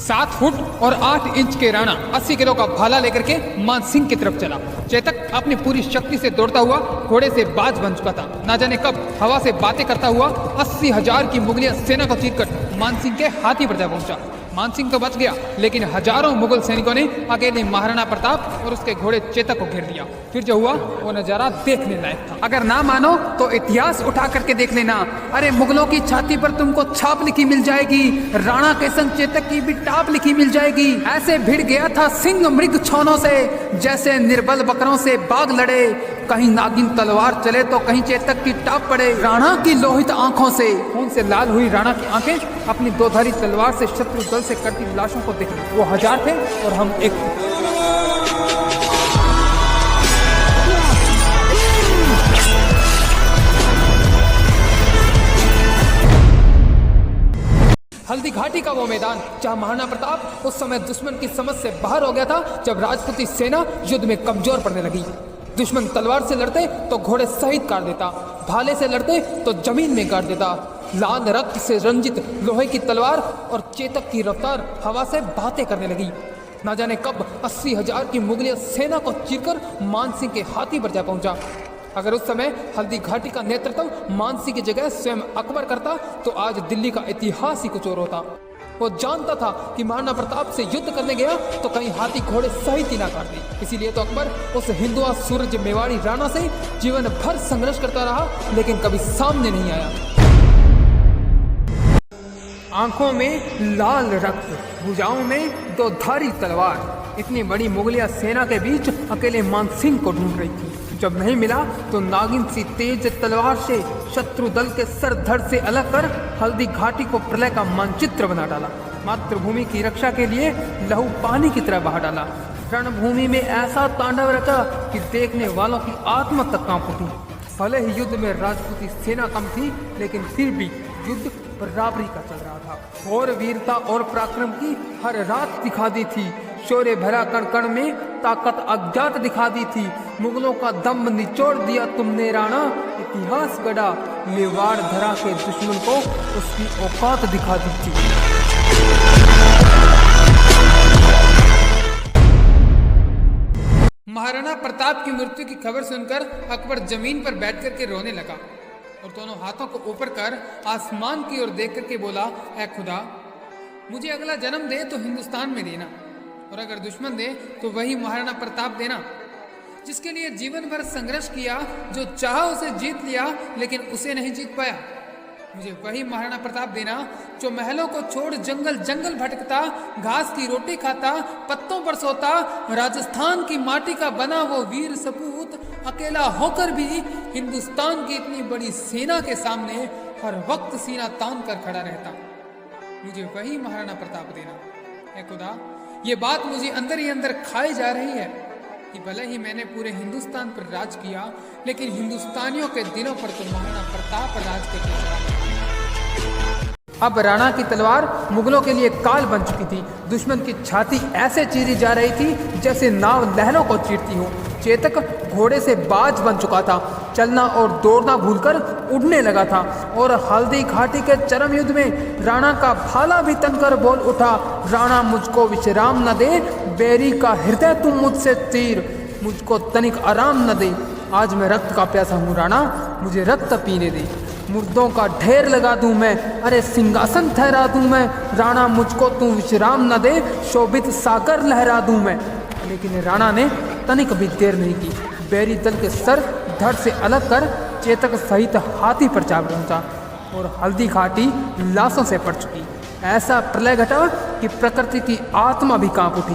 7 foot और 8 inch के Rana 80 kilo का भाला लेकर के मानसिंह की तरफ चला। चेतक अपनी पूरी शक्ति से दौड़ता हुआ घोड़े से बाज बन चुका था। ना जाने कब हवा से बातें करता हुआ 80,000 की मुगलिया सेना को चीरकर मानसिंह के हाथी पर जा पहुंचा। मानसिंह तो बच गया, लेकिन हजारों मुगल सैनिकों ने अकेले महाराणा प्रताप और उसके घोड़े चेतक को घेर लिया। फिर जो हुआ वो नजारा देखने लायक था। अगर ना मानो तो इतिहास उठा करके देख लेना। अरे मुगलों की छाती पर तुमको छाप लिखी मिल जाएगी, राणा के संग चेतक की भी टाप लिखी मिल जाएगी। ऐसे भिड़ गया था सिंह मृग छौनों से, जैसे निर्बल बकरों से बाघ लड़े। कहीं नागिन तलवार चले तो कहीं चेतक की टाप पड़े। राणा की लोहित आंखों से खून से लाल हुई राणा की आंखें अपनी दोधारी तलवार से शत्रु दल से कटती लाशों को देख रहे। वो 1000 थे और हम 1 थे। हल्दी घाटी का वो मैदान जहां महाराणा प्रताप उस समय दुश्मन की समझ से बाहर हो गया था, जब राजपूती सेना युद्ध में कमजोर पड़ने लगी। दुश्मन तलवार से लड़ते तो घोड़े सहित काट देता, भाले से लड़ते तो जमीन में गाड़ देता। लाल रक्त से रंजित लोहे की तलवार और चेतक की रफ्तार हवा से बातें करने लगी। ना जाने कब 80,000 की मुगलिया सेना को चीरकर मानसिंह के हाथी पर जा पहुंचा। अगर उस समय हल्दी घाटी का नेतृत्व मानसिंह की जगह स्वयं अकबर करता तो आज दिल्ली का इतिहास ही कुछ और होता। वो जानता था कि महाराणा प्रताप से युद्ध करने गया तो कहीं हाथी घोड़े सहित ही ना काट दी। इसीलिए तो अकबर उस हिंदुआ सूरज मेवाड़ी राणा से जीवन भर संघर्ष करता रहा, लेकिन कभी सामने नहीं आया। आंखों में लाल रक्त, भुजाओं में 2 धारी तलवार। इतनी बड़ी मुगलिया सेना के बीच अकेले मानसिंह को ढूंढ रही थी। जब नहीं मिला तो नागिन सी तेज तलवार से शत्रु दल के सर धड़ से अलग कर हल्दी घाटी को प्रलय का मानचित्र बना डाला। मातृभूमि की रक्षा के लिए लहू पानी की तरह बहा डाला। रणभूमि में ऐसा तांडव रचा कि देखने वालों की आत्मा तक कांप उठी। भले ही युद्ध में राजपूती सेना कम थी, लेकिन फिर भी युद्ध बराबरी का चल रहा था। और वीरता और पराक्रम की हर रात दिखा दी थी। शौर्य भरा कण कण में ताकत अज्ञात दिखा दी थी। मुगलों का दम निचोड़ दिया तुमने राणा, इतिहास गढ़ा। मेवाड़ धरा के दुश्मन को उसकी औकात दिखा दी थी। महाराणा प्रताप की मृत्यु की खबर सुनकर अकबर जमीन पर बैठ कर के रोने लगा और दोनों हाथों को ऊपर कर आसमान की ओर देख करके बोला, ऐ खुदा, मुझे अगला जन्म दे तो हिंदुस्तान में देना, और अगर दुश्मन दे तो वही महाराणा प्रताप देना, जिसके लिए जीवन भर संघर्ष किया, जो चाहा उसे जीत लिया लेकिन उसे नहीं जीत पाया। मुझे वही महाराणा प्रताप देना जो महलों को छोड़ जंगल जंगल भटकता, घास की रोटी खाता, पत्तों पर सोता, राजस्थान की माटी का बना वो वीर सपूत अकेला होकर भी हिंदुस्तान की इतनी बड़ी सेना के सामने हर वक्त सीना तान कर खड़ा रहता। मुझे वही महाराणा प्रताप देना। ऐ खुदा, ये बात मुझे अंदर ही अंदर खाई जा रही है कि भले ही मैंने पूरे हिंदुस्तान पर राज किया, लेकिन हिंदुस्तानियों के दिलों पर तो महाराणा प्रताप राज करके। अब राणा की तलवार मुगलों के लिए काल बन चुकी थी। दुश्मन की छाती ऐसे चीरी जा रही थी जैसे नाव लहरों को चीरती हो। चेतक घोड़े से बाज बन चुका था, चलना और दौड़ना भूलकर उड़ने लगा था। और हल्दी घाटी के चरम युद्ध में राणा का भाला भी तनकर बोल उठा, राणा मुझको विश्राम न दे, बैरी का हृदय तुम मुझसे तीर, मुझको तनिक आराम न दे। आज मैं रक्त का प्यासा हूँ राणा, मुझे रक्त पीने दे। मुर्दों का ढेर लगा दूं मैं, अरे सिंहासन ठहरा दूं मैं, राणा मुझको तू विश्राम न दे, शोभित सागर लहरा दूं मैं। लेकिन राणा ने तनिक भी देर नहीं की। बैरी दल के सर धड़ से अलग कर चेतक सहित हाथी पर जा पहुंचा और हल्दी घाटी लाशों से पड़ चुकी। ऐसा प्रलय घटा कि प्रकृति की आत्मा भी कांप उठी।